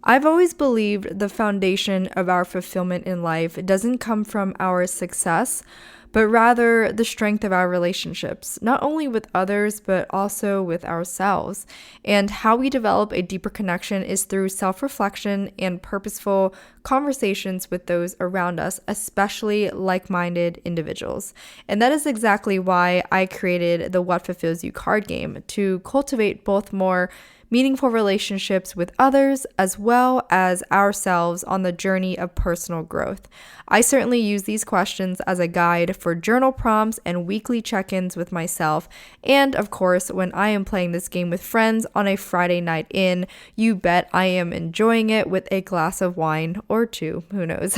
I've always believed the foundation of our fulfillment in life doesn't come from our success, but rather the strength of our relationships, not only with others, but also with ourselves. And how we develop a deeper connection is through self-reflection and purposeful conversations with those around us, especially like-minded individuals. And that is exactly why I created the What Fulfills You card game, to cultivate both more meaningful relationships with others as well as ourselves on the journey of personal growth. I certainly use these questions as a guide for journal prompts and weekly check-ins with myself, and of course, when I am playing this game with friends on a Friday night in, you bet I am enjoying it with a glass of wine or two, who knows.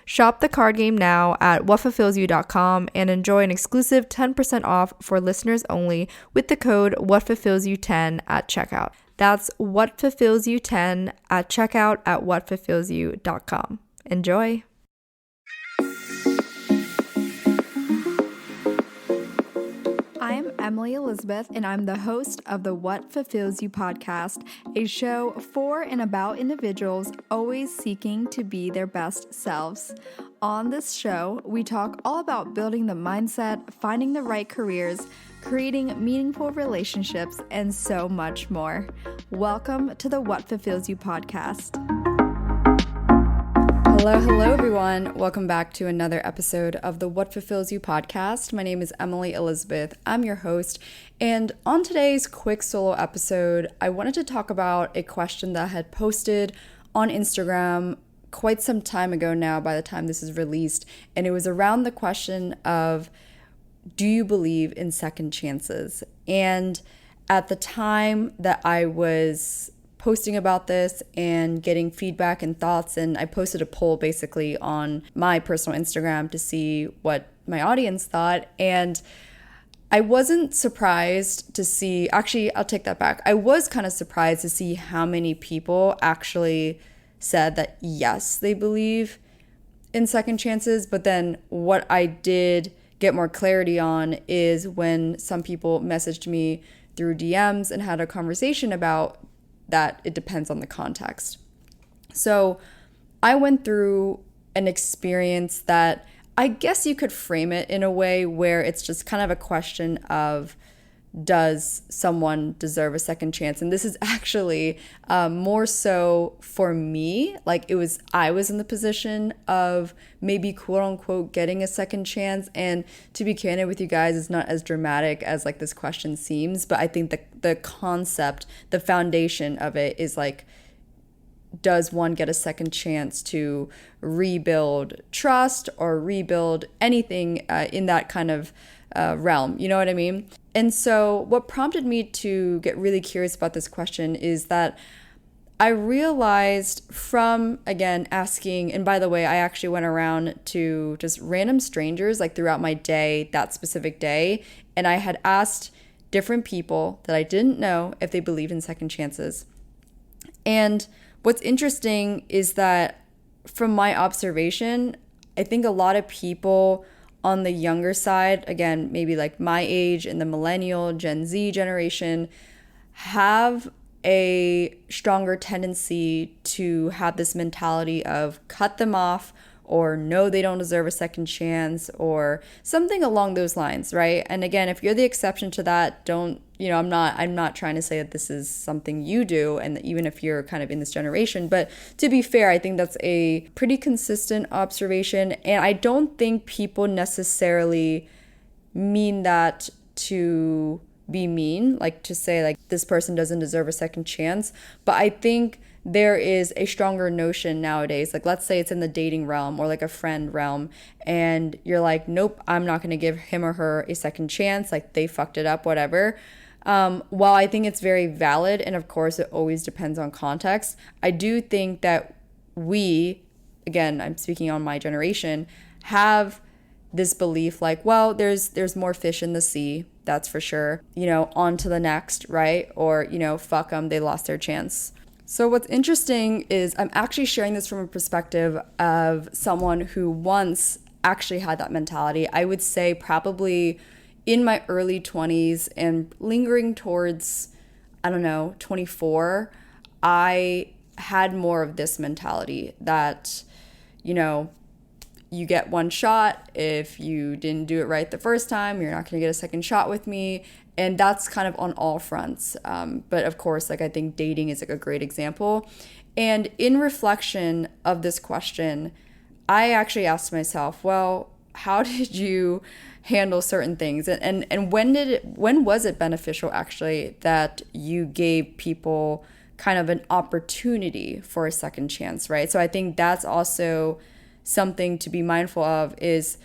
Shop the card game now at whatfulfillsyou.com and enjoy an exclusive 10% off for listeners only with the code whatfulfillsyou10 at checkout. That's whatfulfillsyou10 at checkout at whatfulfillsyou.com. Enjoy! I'm Emily Elizabeth, and I'm the host of the What Fulfills You podcast, a show for and about individuals always seeking to be their best selves. On this show, we talk all about building the mindset, finding the right careers, creating meaningful relationships, and so much more. Welcome to the What Fulfills You podcast. Hello, everyone. Welcome back to another episode of the What Fulfills You podcast. My name is Emily Elizabeth. I'm your host. And on today's quick solo episode, I wanted to talk about a question that I had posted on Instagram quite some time ago now by the time this is released. And it was around the question of, do you believe in second chances? And at the time that I was posting about this and getting feedback and thoughts, and I posted a poll basically on my personal Instagram to see what my audience thought, and I wasn't surprised to see, actually I'll take that back, I was kind of surprised to see how many people actually said that yes, they believe in second chances. But then what I did get more clarity on is when some people messaged me through DMs and had a conversation about that it depends on the context. So I went through an experience that I guess you could frame it in a way where it's just kind of a question of, does someone deserve a second chance? And this is actually more so for me, like I was in the position of maybe quote unquote getting a second chance. And to be candid with you guys, it's not as dramatic as like this question seems, but I think the concept, the foundation of it is like, does one get a second chance to rebuild trust or rebuild anything in that kind of realm? You know what I mean? And so what prompted me to get really curious about this question is that I realized from, again, asking, and by the way, I actually went around to just random strangers like throughout my day, that specific day, and I had asked different people that I didn't know if they believed in second chances. And what's interesting is that from my observation, I think a lot of people on the younger side, again, maybe like my age and the millennial, Gen Z generation, have a stronger tendency to have this mentality of cut them off, or no, they don't deserve a second chance, or something along those lines, right? And again, if you're the exception to that, don't, I'm not trying to say that this is something you do, and even if you're kind of in this generation, but to be fair, I think that's a pretty consistent observation, and I don't think people necessarily mean that to be mean, like to say like this person doesn't deserve a second chance, but I think there is a stronger notion nowadays, like let's say it's in the dating realm or like a friend realm, and you're like, nope, I'm not going to give him or her a second chance, like they fucked it up, whatever. While I think it's very valid, and of course it always depends on context, I do think that we, again, I'm speaking on my generation, have this belief like, well, there's more fish in the sea, that's for sure, on to the next, right? Or, fuck them, they lost their chance. So what's interesting is I'm actually sharing this from a perspective of someone who once actually had that mentality. I would say probably in my early 20s and lingering towards, 24, I had more of this mentality that, you know, you get one shot. If you didn't do it right the first time, you're not going to get a second shot with me. And that's kind of on all fronts. But of course, like I think dating is like a great example. And in reflection of this question, I actually asked myself, well, how did you handle certain things? And when was it beneficial actually that you gave people kind of an opportunity for a second chance, right? So I think that's also something to be mindful of, is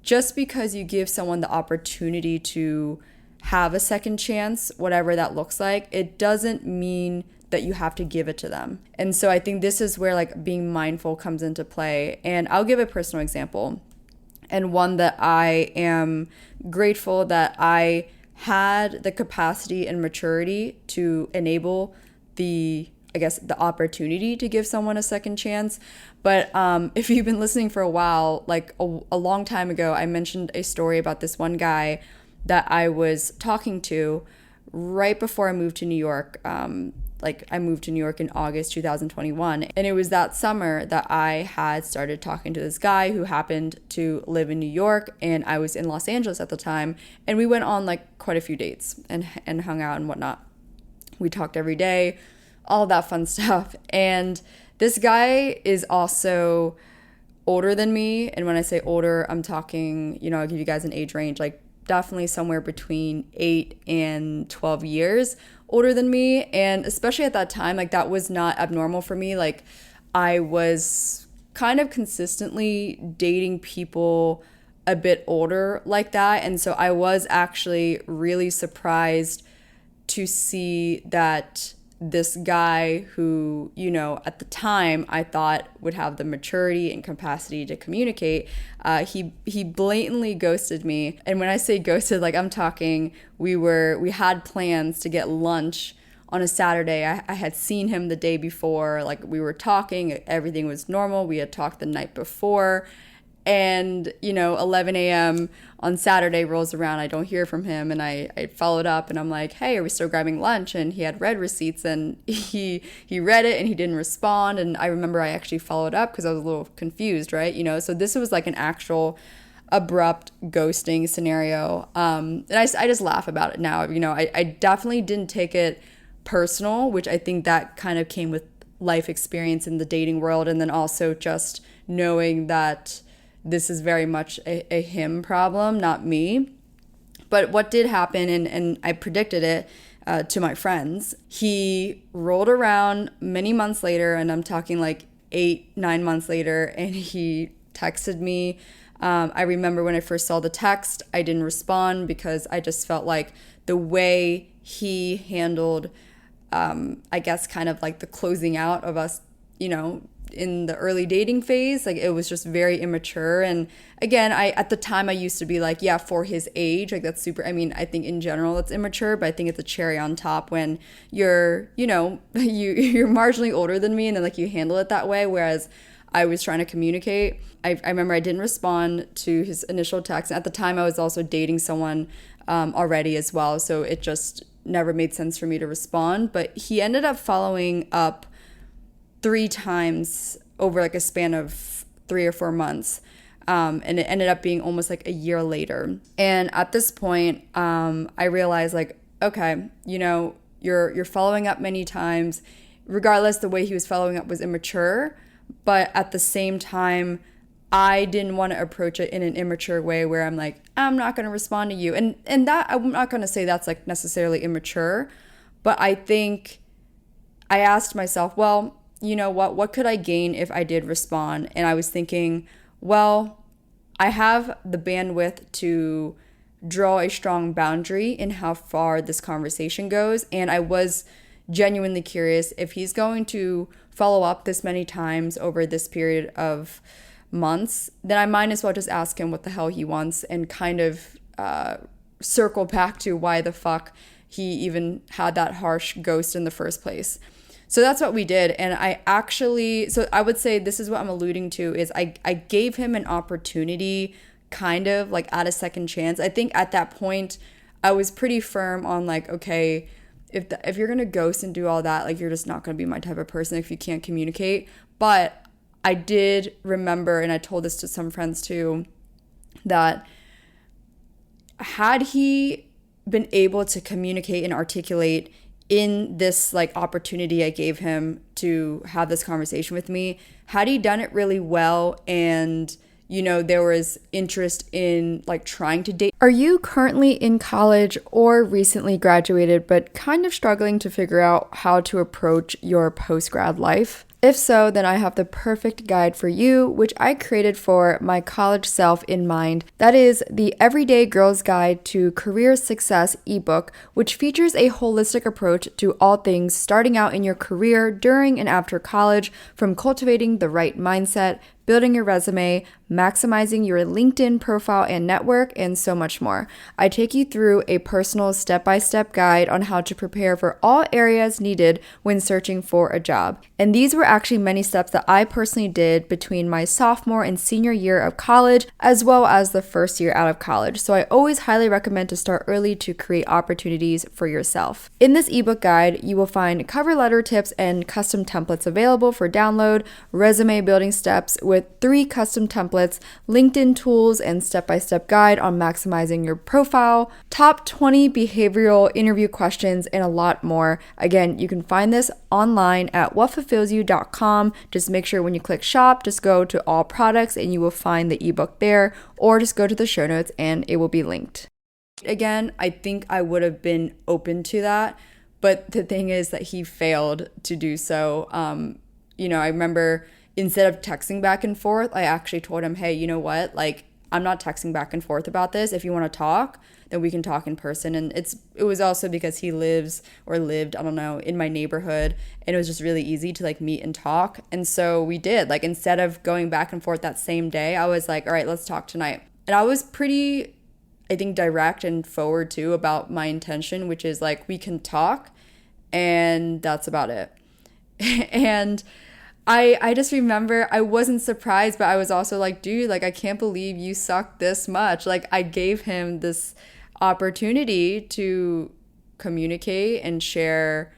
just because you give someone the opportunity to have a second chance, whatever that looks like, it doesn't mean that you have to give it to them. And so I think this is where like being mindful comes into play. And I'll give a personal example, and one that I am grateful that I had the capacity and maturity to enable the opportunity to give someone a second chance. But if you've been listening for a while, like a long time ago, I mentioned a story about this one guy that I was talking to right before I moved to New York. I moved to New York in August 2021. And it was that summer that I had started talking to this guy who happened to live in New York, and I was in Los Angeles at the time. And we went on like quite a few dates and hung out and whatnot. We talked every day, all that fun stuff. And this guy is also older than me. And when I say older, I'm talking, I'll give you guys an age range, like definitely somewhere between 8 and 12 years older than me. And especially at that time, like that was not abnormal for me. Like I was kind of consistently dating people a bit older like that. And so I was actually really surprised to see that this guy who, at the time I thought would have the maturity and capacity to communicate, he blatantly ghosted me. And when I say ghosted, like I'm talking, we had plans to get lunch on a Saturday. I had seen him the day before, like we were talking, everything was normal. We had talked the night before. And, 11 a.m. on Saturday rolls around. I don't hear from him. And I followed up and I'm like, hey, are we still grabbing lunch? And he had read receipts and he read it and he didn't respond. And I remember I actually followed up because I was a little confused, right? So this was like an actual abrupt ghosting scenario. And I just laugh about it now. I definitely didn't take it personal, which I think that kind of came with life experience in the dating world. And then also just knowing that this is very much a him problem, not me. But what did happen, and I predicted it to my friends, he rolled around many months later, and I'm talking like 8-9 months later, and he texted me. I remember when I first saw the text, I didn't respond because I just felt like the way he handled, I guess, kind of like the closing out of us, in the early dating phase, like it was just very immature. And again, at the time I used to be like, yeah, for his age, like that's super, I think in general it's immature, but I think it's a cherry on top when you're, you're marginally older than me and then like you handle it that way. Whereas I was trying to communicate. I remember I didn't respond to his initial text. At the time I was also dating someone already as well. So it just never made sense for me to respond, but he ended up following up 3 times over like a span of 3 or 4 months. And it ended up being almost like a year later. And at this point, I realized like, okay, you're following up many times. Regardless, the way he was following up was immature. But at the same time, I didn't want to approach it in an immature way where I'm like, I'm not going to respond to you. And that, I'm not going to say that's like necessarily immature. But I think I asked myself, well, you know what could I gain if I did respond? And I was thinking, well, I have the bandwidth to draw a strong boundary in how far this conversation goes. And I was genuinely curious if he's going to follow up this many times over this period of months, then I might as well just ask him what the hell he wants and kind of circle back to why the fuck he even had that harsh ghost in the first place. So that's what we did. And so I would say this is what I'm alluding to is I gave him an opportunity kind of like at a second chance. I think at that point I was pretty firm on like, okay, if you're gonna ghost and do all that, like, you're just not gonna be my type of person if you can't communicate. But I did remember, and I told this to some friends too, that had he been able to communicate and articulate in this like opportunity I gave him to have this conversation with me, had he done it really well and there was interest in like trying to date. Are you currently in college or recently graduated but kind of struggling to figure out how to approach your post-grad life? If so, then I have the perfect guide for you, which I created for my college self in mind. That is the Everyday Girl's Guide to Career Success ebook, which features a holistic approach to all things starting out in your career during and after college, from cultivating the right mindset, building your resume, maximizing your LinkedIn profile and network, and so much more. I take you through a personal step-by-step guide on how to prepare for all areas needed when searching for a job. And these were actually many steps that I personally did between my sophomore and senior year of college, as well as the first year out of college. So I always highly recommend to start early to create opportunities for yourself. In this ebook guide, you will find cover letter tips and custom templates available for download, resume building steps with 3 custom templates, LinkedIn tools, and step-by-step guide on maximizing your profile, top 20 behavioral interview questions, and a lot more. Again, you can find this online at whatfulfillsyou.com. Just make sure when you click shop, just go to all products and you will find the ebook there, or just go to the show notes and it will be linked. Again, I think I would have been open to that, but the thing is that he failed to do so. I remember, instead of texting back and forth, I actually told him, hey, you know what? Like, I'm not texting back and forth about this. If you want to talk, then we can talk in person. And it was also because he lived, I don't know, in my neighborhood. And it was just really easy to like meet and talk. And so we did. Like, instead of going back and forth that same day, I was like, all right, let's talk tonight. And I was pretty, I think, direct and forward too about my intention, which is like, we can talk and that's about it. And I just remember I wasn't surprised, but I was also like, dude, like, I can't believe you suck this much. Like, I gave him this opportunity to communicate and share,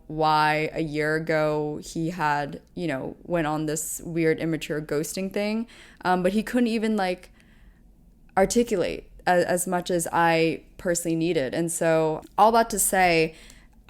why a year ago he had, went on this weird immature ghosting thing. But he couldn't even like articulate as much as I personally needed. And so all that to say,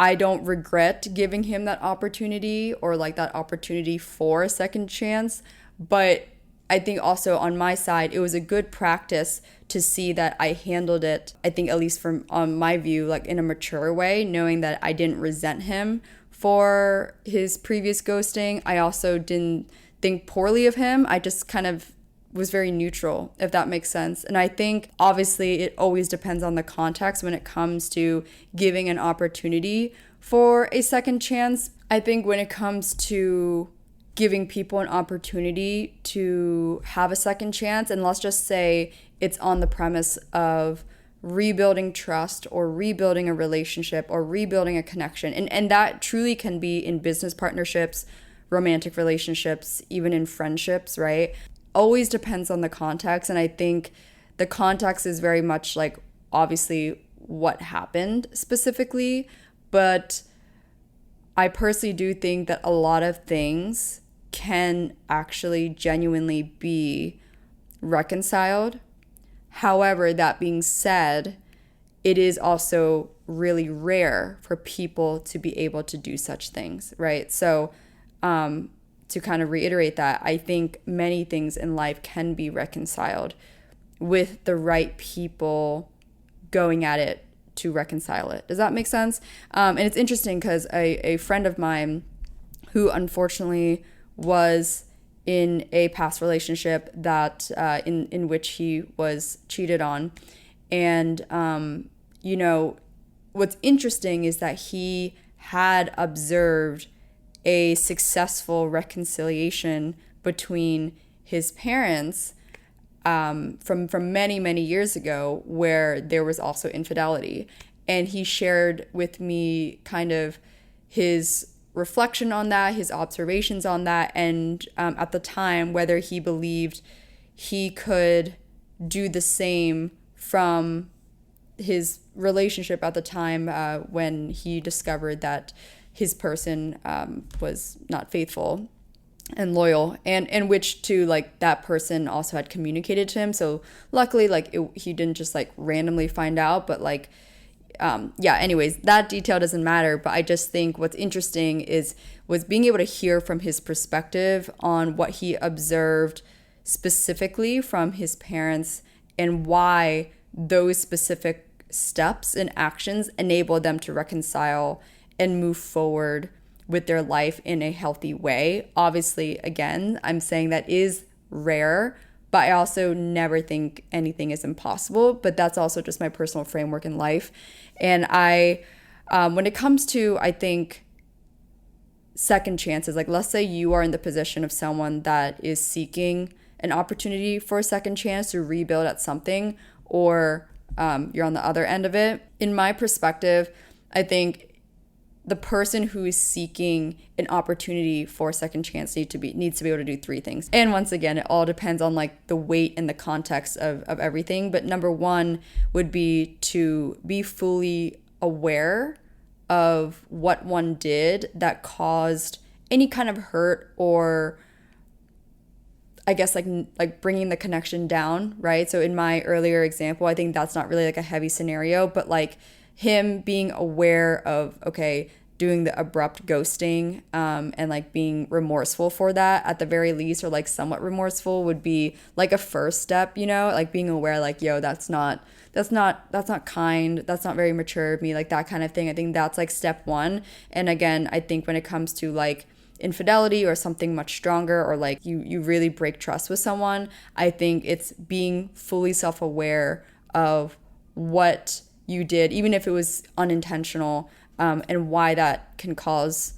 I don't regret giving him that opportunity or like that opportunity for a second chance. But I think also on my side, it was a good practice to see that I handled it, I think, at least from on my view, like in a mature way, knowing that I didn't resent him for his previous ghosting. I also didn't think poorly of him. I just kind of was very neutral, if that makes sense. And I think obviously it always depends on the context when it comes to giving an opportunity for a second chance. I think when it comes to giving people an opportunity to have a second chance, and let's just say it's on the premise of rebuilding trust or rebuilding a relationship or rebuilding a connection, and that truly can be in business partnerships, romantic relationships, even in friendships, right? Always depends on the context. And I think the context is very much like obviously what happened specifically, but I personally do think that a lot of things can actually genuinely be reconciled. However, that being said, it is also really rare for people to be able to do such things, right? So to kind of reiterate that, I think many things in life can be reconciled with the right people going at it to reconcile it. Does that make sense? And it's interesting because a friend of mine who unfortunately was in a past relationship that in which he was cheated on. And, what's interesting is that he had observed a successful reconciliation between his parents from many, many years ago, where there was also infidelity. And he shared with me kind of his reflection on that, his observations on that, and at the time, whether he believed he could do the same from his relationship at the time when he discovered that his person was not faithful and loyal, and in which to like that person also had communicated to him. So luckily, like he didn't just like randomly find out, but like yeah, anyways, that detail doesn't matter. But I just think what's interesting was being able to hear from his perspective on what he observed specifically from his parents and why those specific steps and actions enabled them to reconcile and move forward with their life in a healthy way. Obviously, again, I'm saying that is rare, but I also never think anything is impossible. But that's also just my personal framework in life. And when it comes to, I think, second chances, like let's say you are in the position of someone that is seeking an opportunity for a second chance to rebuild at something, or you're on the other end of it. In my perspective, I think the person who is seeking an opportunity for a second chance needs to be able to do three things. And once again, it all depends on like the weight and the context of everything. But number one would be to be fully aware of what one did that caused any kind of hurt, or I guess like bringing the connection down, right? So in my earlier example, I think that's not really like a heavy scenario, but like him being aware of, okay, doing the abrupt ghosting and like being remorseful for that at the very least, or like somewhat remorseful, would be like a first step, you know, like being aware, like, yo, that's not kind, that's not very mature of me, like that kind of thing. I think that's like step one. And again, I think when it comes to like infidelity or something much stronger, or like you really break trust with someone, I think it's being fully self-aware of what you did, even if it was unintentional, and why that can cause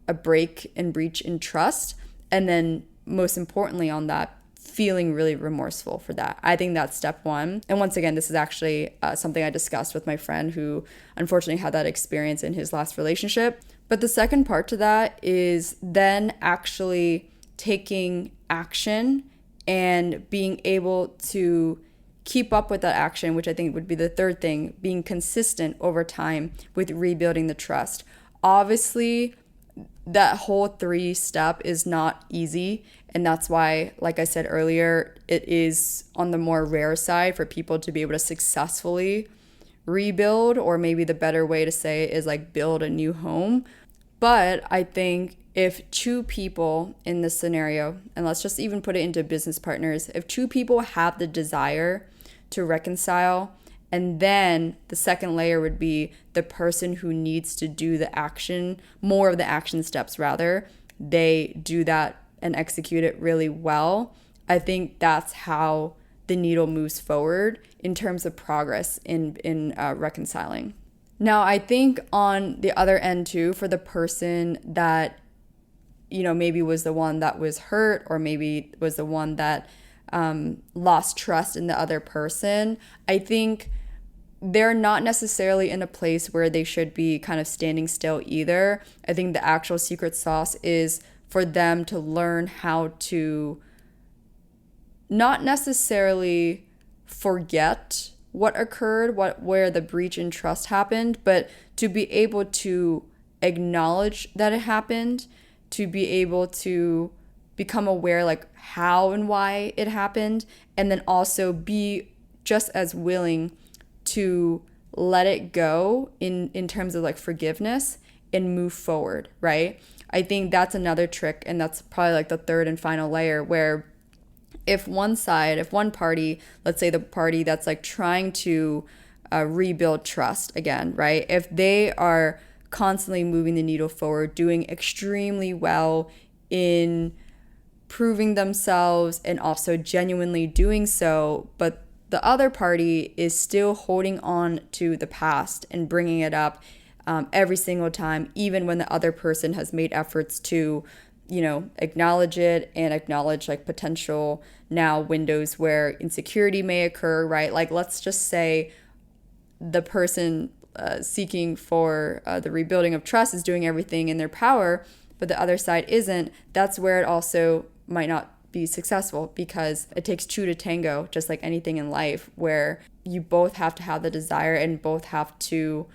a break and breach in trust. And then most importantly on that, feeling really remorseful for that. I think that's step one. And once again, this is actually something I discussed with my friend who unfortunately had that experience in his last relationship. But the second part to that is then actually taking action and being able to keep up with that action, which I think would be the third thing, being consistent over time with rebuilding the trust. Obviously, that whole 3-step is not easy. And that's why, like I said earlier, it is on the more rare side for people to be able to successfully rebuild, or maybe the better way to say it is like build a new home. But I think if two people in this scenario, and let's just even put it into business partners, if two people have the desire to reconcile, and then the second layer would be the person who needs to do the action, more of the action steps rather, they do that and execute it really well. I think that's how the needle moves forward in terms of progress in reconciling. Now, I think on the other end too, for the person that, you know, maybe was the one that was hurt, or maybe was the one that lost trust in the other person, I think they're not necessarily in a place where they should be kind of standing still either. I think the actual secret sauce is for them to learn how to not necessarily forget what occurred, where the breach in trust happened, but to be able to acknowledge that it happened, to be able to become aware like how and why it happened, and then also be just as willing to let it go in terms of like forgiveness and move forward, right? I think that's another trick, and that's probably like the third and final layer, where if one party, let's say the party that's like trying to rebuild trust again, right? If they are constantly moving the needle forward, doing extremely well in proving themselves and also genuinely doing so, but the other party is still holding on to the past and bringing it up every single time, even when the other person has made efforts to, you know, acknowledge it and acknowledge like potential now windows where insecurity may occur, right? Like, let's just say the person seeking for the rebuilding of trust is doing everything in their power, but the other side isn't. That's where it also might not be successful, because it takes two to tango, just like anything in life, where you both have to have the desire and both have to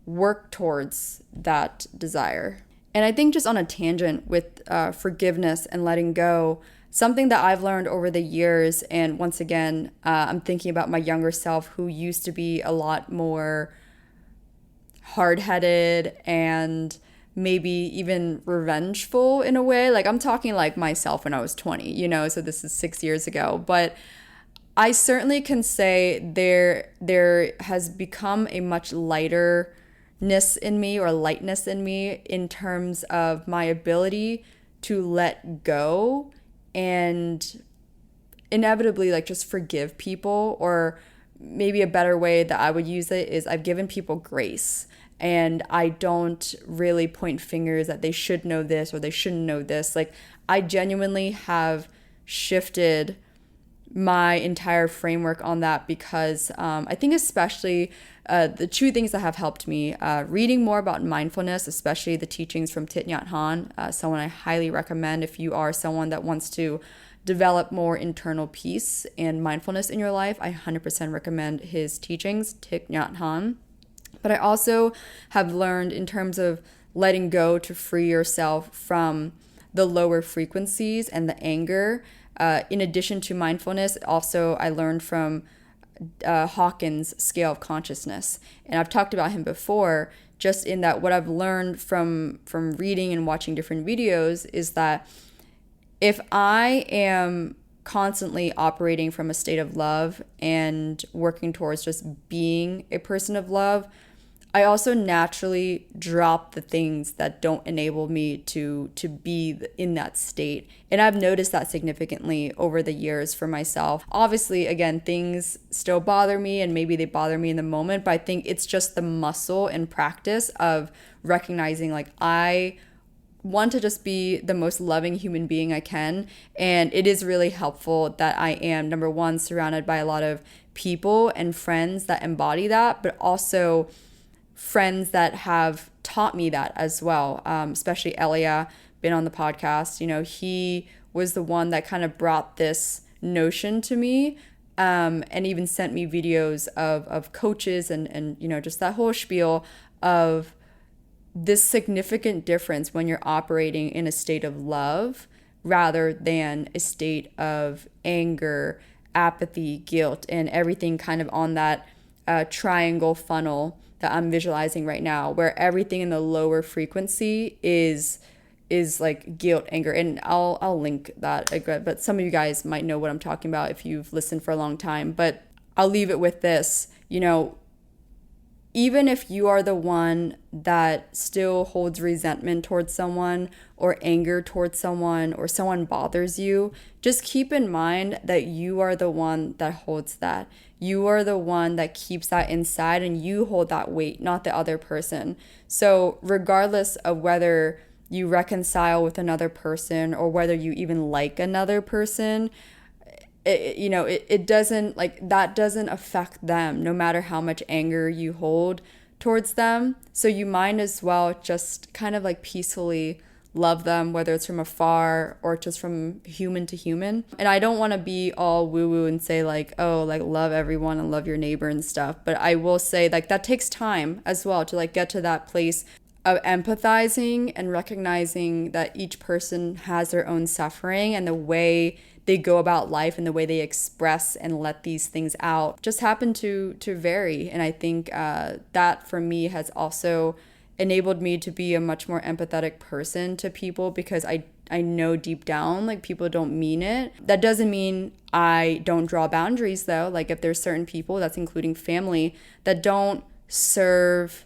work towards that desire. And I think just on a tangent with forgiveness and letting go, something that I've learned over the years, and once again, I'm thinking about my younger self who used to be a lot more hard-headed and maybe even revengeful in a way. Like, I'm talking like myself when I was 20, so this is 6 years ago. But I certainly can say there has become a much lightness in me in terms of my ability to let go and inevitably like just forgive people. Or maybe a better way that I would use it is I've given people grace, and I don't really point fingers that they should know this or they shouldn't know this. Like, I genuinely have shifted my entire framework on that because I think especially the two things that have helped me, reading more about mindfulness, especially the teachings from Thich Nhat Hanh, someone I highly recommend if you are someone that wants to develop more internal peace and mindfulness in your life. I 100% recommend his teachings, Thich Nhat Hanh. But I also have learned in terms of letting go to free yourself from the lower frequencies and the anger. In addition to mindfulness, also I learned from Hawkins' scale of consciousness. And I've talked about him before, just in that what I've learned from reading and watching different videos is that if I am constantly operating from a state of love and working towards just being a person of love, I also naturally drop the things that don't enable me to be in that state. And I've noticed that significantly over the years for myself. Obviously, again, things still bother me and maybe they bother me in the moment, but I think it's just the muscle and practice of recognizing like I want to just be the most loving human being I can. And it is really helpful that I am, number one, surrounded by a lot of people and friends that embody that, but also friends that have taught me that as well, especially Elia, been on the podcast. He was the one that kind of brought this notion to me, and even sent me videos of coaches and just that whole spiel of this significant difference when you're operating in a state of love rather than a state of anger, apathy, guilt, and everything kind of on that triangle funnel that I'm visualizing right now, where everything in the lower frequency is like guilt, anger, and I'll link that, but some of you guys might know what I'm talking about if you've listened for a long time. But I'll leave it with this, even if you are the one that still holds resentment towards someone or anger towards someone or someone bothers you, just keep in mind that you are the one that holds that. You are the one that keeps that inside, and you hold that weight, not the other person. So regardless of whether you reconcile with another person or whether you even like another person, it doesn't, like, that doesn't affect them no matter how much anger you hold towards them. So you might as well just kind of like peacefully love them, whether it's from afar or just from human to human. And I don't want to be all woo-woo and say like, oh, like love everyone and love your neighbor and stuff. But I will say like that takes time as well to like get to that place of empathizing and recognizing that each person has their own suffering, and the way they go about life and the way they express and let these things out just happen to vary. And I think that for me has also enabled me to be a much more empathetic person to people, because I know deep down like people don't mean it. That doesn't mean I don't draw boundaries though. Like if there's certain people, that's including family, that don't serve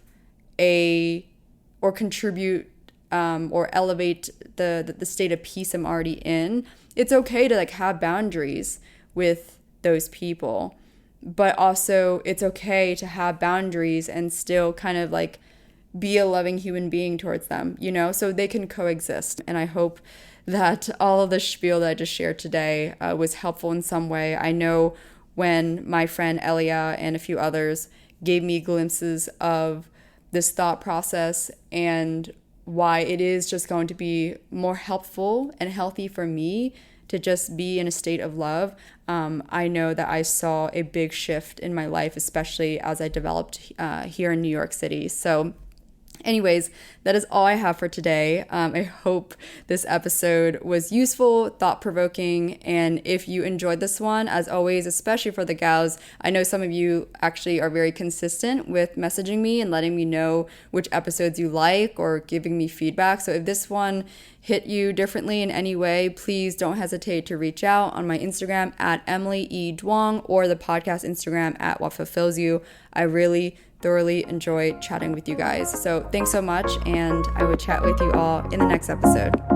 or contribute or elevate the state of peace I'm already in, it's okay to like have boundaries with those people. But also it's okay to have boundaries and still kind of like be a loving human being towards them, so they can coexist. And I hope that all of the spiel that I just shared today was helpful in some way. I know when my friend Elia and a few others gave me glimpses of this thought process and why it is just going to be more helpful and healthy for me to just be in a state of love. I know that I saw a big shift in my life, especially as I developed here in New York City. So anyways, that is all I have for today. I hope this episode was useful, thought-provoking, and if you enjoyed this one, as always, especially for the gals, I know some of you actually are very consistent with messaging me and letting me know which episodes you like or giving me feedback. So if this one hit you differently in any way, please don't hesitate to reach out on my Instagram at Emily E. Duong or the podcast Instagram at What Fulfills You. I really thoroughly enjoy chatting with you guys. So thanks so much, and I will chat with you all in the next episode.